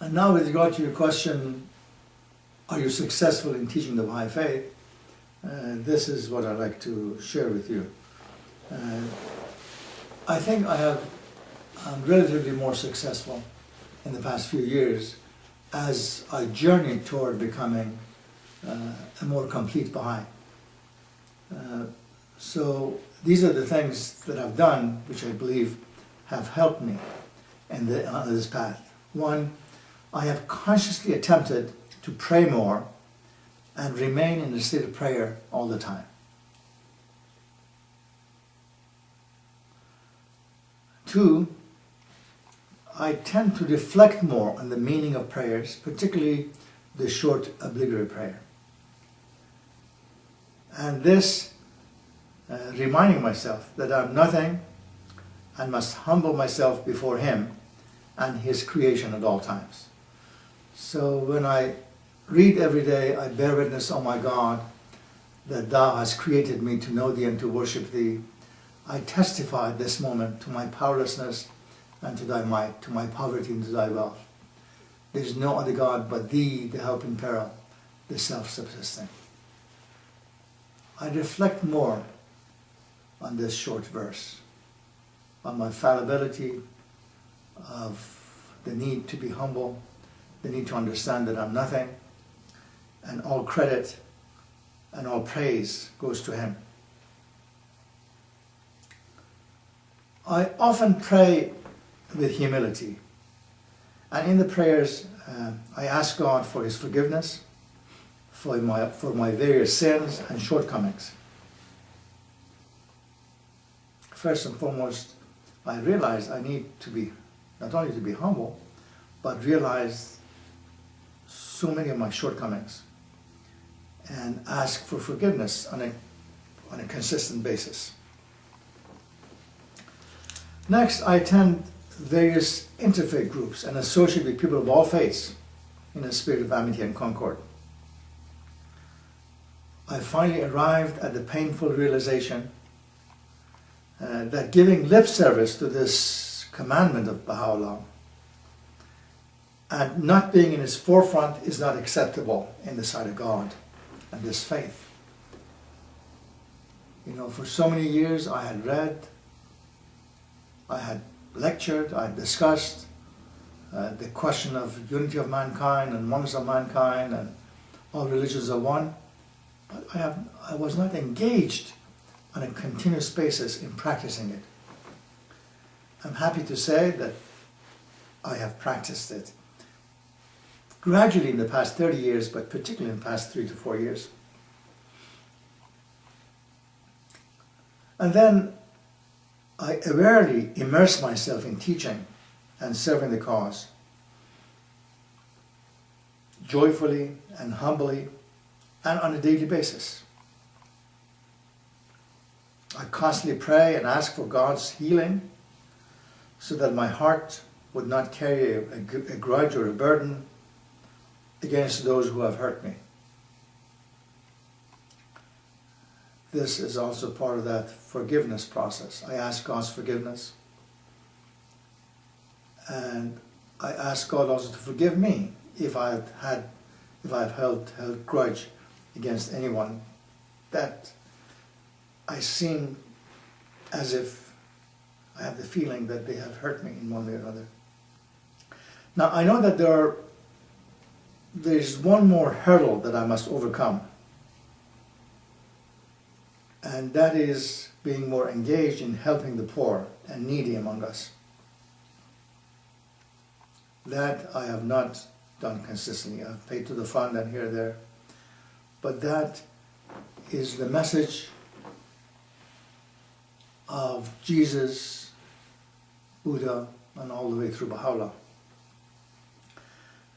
And now with regard to your question, are you successful in teaching the Baha'i faith? This is what I'd like to share with you. I think I'm relatively more successful in the past few years as I journey toward becoming a more complete Baha'i. So these are the things that I've done which I believe have helped me on this path. One, I have consciously attempted to pray more and remain in a state of prayer all the time. Two, I tend to reflect more on the meaning of prayers, particularly the short obligatory prayer. And this, reminding myself that I'm nothing and must humble myself before Him and His creation at all times. So when I read every day, I bear witness, O my God, that Thou hast created me to know Thee and to worship Thee. I testify at this moment to my powerlessness and to Thy might, to my poverty and to Thy wealth. There is no other God but Thee, the help in peril, the self-subsisting. I reflect more on this short verse, on my fallibility, of the need to be humble, the need to understand that I'm nothing, and all credit and all praise goes to Him. I often pray with humility, and in the prayers I ask God for His forgiveness for my various sins and shortcomings. First and foremost, I realize I need to be, not only to be humble, but realize so many of my shortcomings and ask for forgiveness on a consistent basis. Next, I attend various interfaith groups and associate with people of all faiths in a spirit of amity and concord. I finally arrived at the painful realization that giving lip service to this commandment of Baha'u'llah and not being in its forefront is not acceptable in the sight of God and this faith. You know, for so many years I had read, I had lectured, I had discussed the question of unity of mankind and oneness of mankind and all religions are one, but I was not engaged on a continuous basis in practicing it. I'm happy to say that I have practiced it gradually in the past 30 years, but particularly in the past 3 to 4 years. And then I awarely immerse myself in teaching and serving the cause, joyfully and humbly and on a daily basis. I constantly pray and ask for God's healing so that my heart would not carry a grudge or a burden against those who have hurt me. This is also part of that forgiveness process. I ask God's forgiveness, and I ask God also to forgive me if I've held grudge against anyone that I seem as if I have the feeling that they have hurt me in one way or another. Now I know that there's one more hurdle that I must overcome, and that is being more engaged in helping the poor and needy among us. That I have not done consistently. I've paid to the fund and here and there, but that is the message of Jesus, Buddha, and all the way through Baha'u'llah.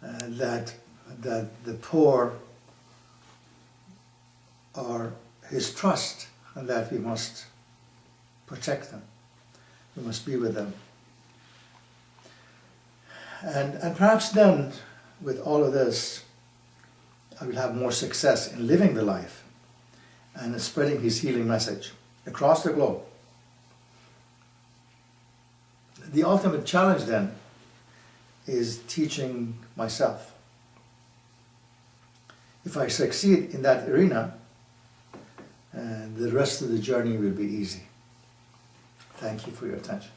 That the poor are His trust, and that we must protect them. We must be with them. And perhaps then, with all of this, I will have more success in living the life and spreading His healing message across the globe. The ultimate challenge then is teaching myself. If I succeed in that arena, the rest of the journey will be easy. Thank you for your attention.